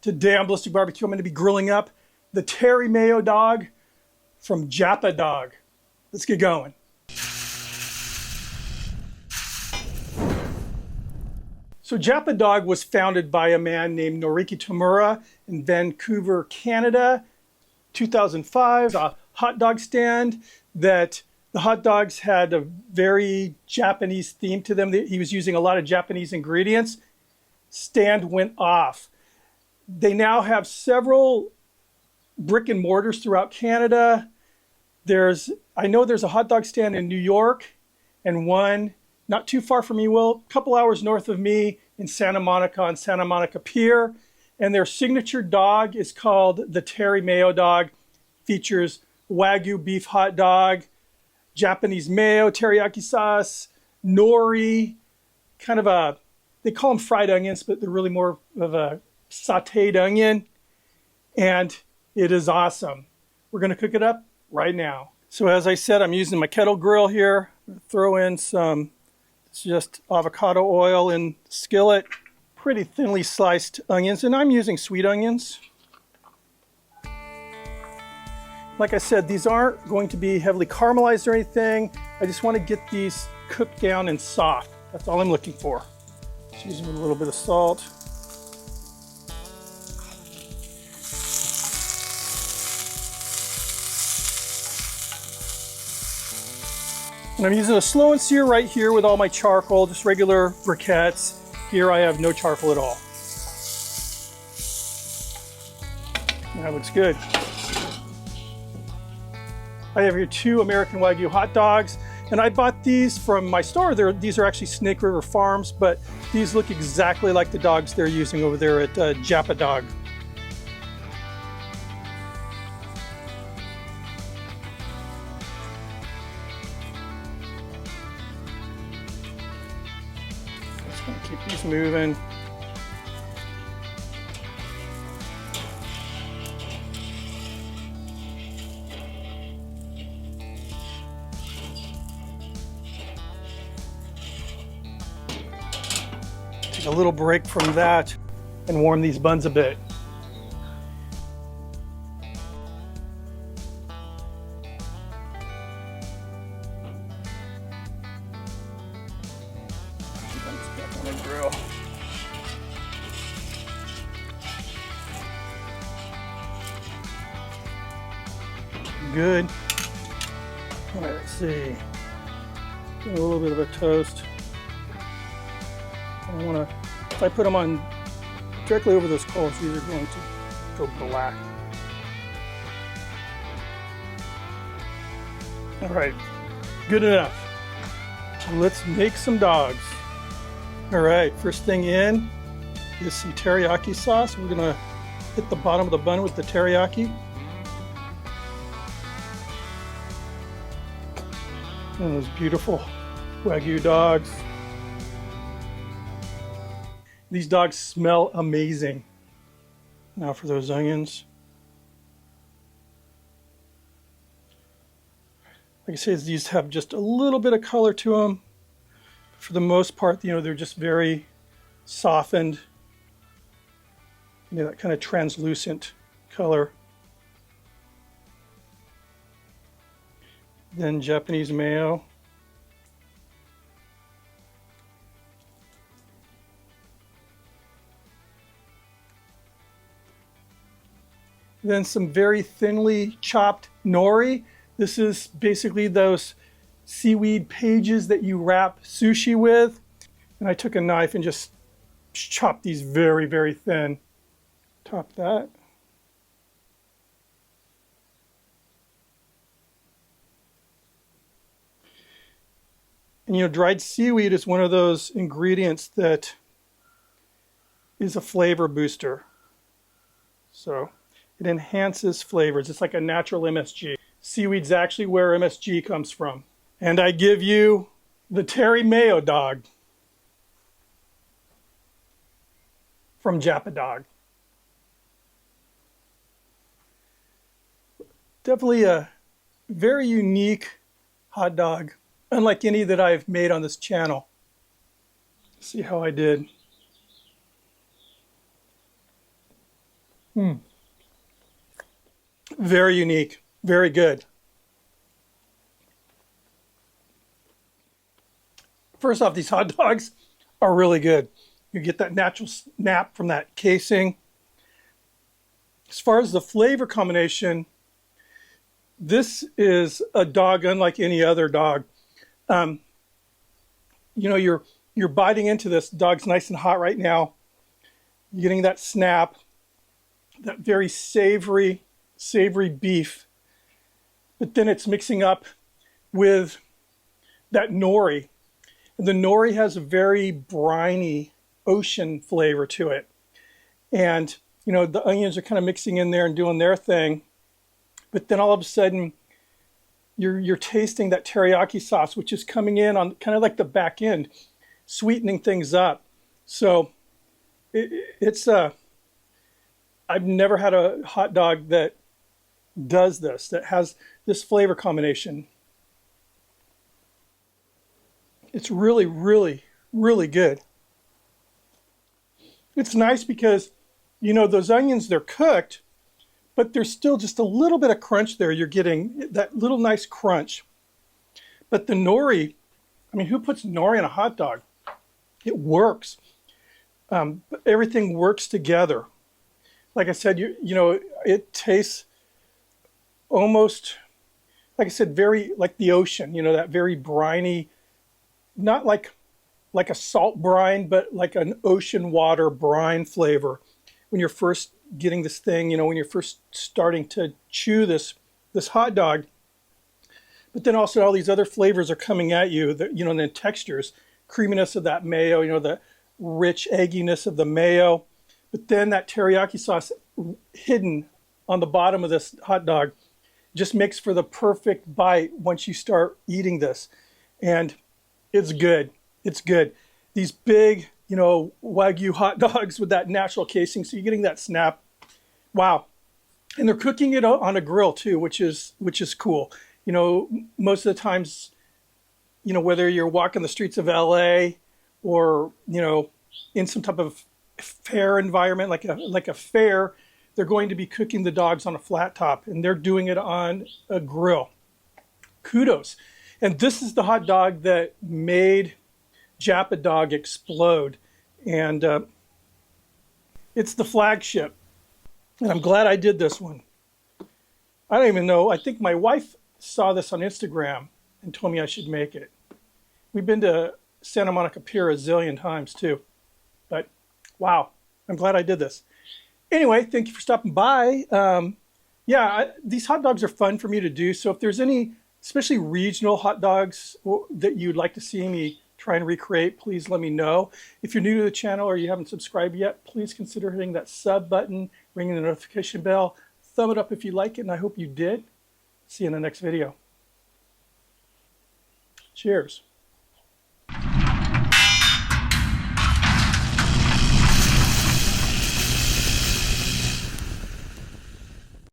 Today on Ballistic Barbecue, I'm going to be grilling up the Terimayo Dog from Japadog. Let's get going. So Japadog was founded by a man named Nori in Vancouver, Canada, 2005. A hot dog stand that the hot dogs had a very Japanese theme to them. He was using a lot of Japanese ingredients. Stand went off. They now have several brick and mortars throughout Canada. I know there's a hot dog stand in New York and one not too far from me, a couple hours north of me in Santa Monica on Santa Monica Pier. And their signature dog is called the Terimayo Dog. Features Wagyu beef hot dog, Japanese mayo, teriyaki sauce, nori, they call them fried onions, but they're really more of a sauteed onion, and it is awesome. We're going to cook it up right now. So as I said, I'm using my kettle grill here. Throw in it's just avocado oil in the skillet, pretty thinly sliced onions, and I'm using sweet onions. Like I said, these aren't going to be heavily caramelized or anything. I just want to get these cooked down and soft. That's all I'm looking for. Just using a little bit of salt. And I'm using a slow and sear right here with all my charcoal, just regular briquettes. Here I have no charcoal at all. That looks good. I have here 2 American Wagyu hot dogs, and I bought these from my store. These are actually Snake River Farms, but these look exactly like the dogs they're using over there at Japadog. Just gonna keep these moving. Take a little break from that and warm these buns a bit. On the grill. Good. All right, let's see. Give a little bit of a toast. I want to, if I put them on directly over those coals, these are going to go black. All right, good enough. Let's make some dogs. All right, first thing in is some teriyaki sauce. We're gonna hit the bottom of the bun with the teriyaki. And those beautiful Wagyu dogs. These dogs smell amazing. Now for those onions. Like I said, these have just a little bit of color to them. For the most part, they're just very softened. That kind of translucent color. Then Japanese mayo. Then some very thinly chopped nori. This is basically those seaweed pages that you wrap sushi with. And I took a knife and just chopped these very, very thin. Top that. And dried seaweed is one of those ingredients that is a flavor booster. So it enhances flavors. It's like a natural MSG. Seaweed's actually where MSG comes from. And I give you the Terimayo Dog from Japadog. Definitely a very unique hot dog, unlike any that I've made on this channel. See how I did. Very unique, very good. First off, these hot dogs are really good. You get that natural snap from that casing. As far as the flavor combination, this is a dog unlike any other dog. You know, you're biting into this. The dog's nice and hot right now. You're getting that snap, that very savory beef. But then it's mixing up with that nori. And the nori has a very briny ocean flavor to it. And, you know, the onions are kind of mixing in there and doing their thing. But then all of a sudden, you're tasting that teriyaki sauce, which is coming in on kind of like the back end, sweetening things up. So I've never had a hot dog that does this, that has this flavor combination. It's really, really, really good. It's nice because, you know, those onions, they're cooked, but there's still just a little bit of crunch there. You're getting that little nice crunch. But the nori, I mean, who puts nori in a hot dog? It works. Everything works together. Like I said, you know, it tastes almost, like I said, very like the ocean, you know, that very briny, not like a salt brine, but like an ocean water brine flavor. When you're first getting this thing, you know, when you're first starting to chew this hot dog, but then also all these other flavors are coming at you, you know, and then textures, creaminess of that mayo, you know, the rich egginess of the mayo, but then that teriyaki sauce hidden on the bottom of this hot dog just makes for the perfect bite once you start eating this. And it's good. It's good. These big, you know, Wagyu hot dogs with that natural casing, so you're getting that snap. Wow. And they're cooking it on a grill too, which is cool. You know, most of the times, you know, whether you're walking the streets of LA or, you know, in some type of fair environment, like a fair, they're going to be cooking the dogs on a flat top, and they're doing it on a grill. Kudos. And this is the hot dog that made Japadog explode. And it's the flagship. And I'm glad I did this one. I don't even know. I think my wife saw this on Instagram and told me I should make it. We've been to Santa Monica Pier a zillion times too. But wow, I'm glad I did this. Anyway, thank you for stopping by. These hot dogs are fun for me to do. So if there's any, especially regional hot dogs that you'd like to see me try and recreate, please let me know. If you're new to the channel or you haven't subscribed yet, please consider hitting that sub button, ringing the notification bell, thumb it up if you like it, and I hope you did. See you in the next video. Cheers.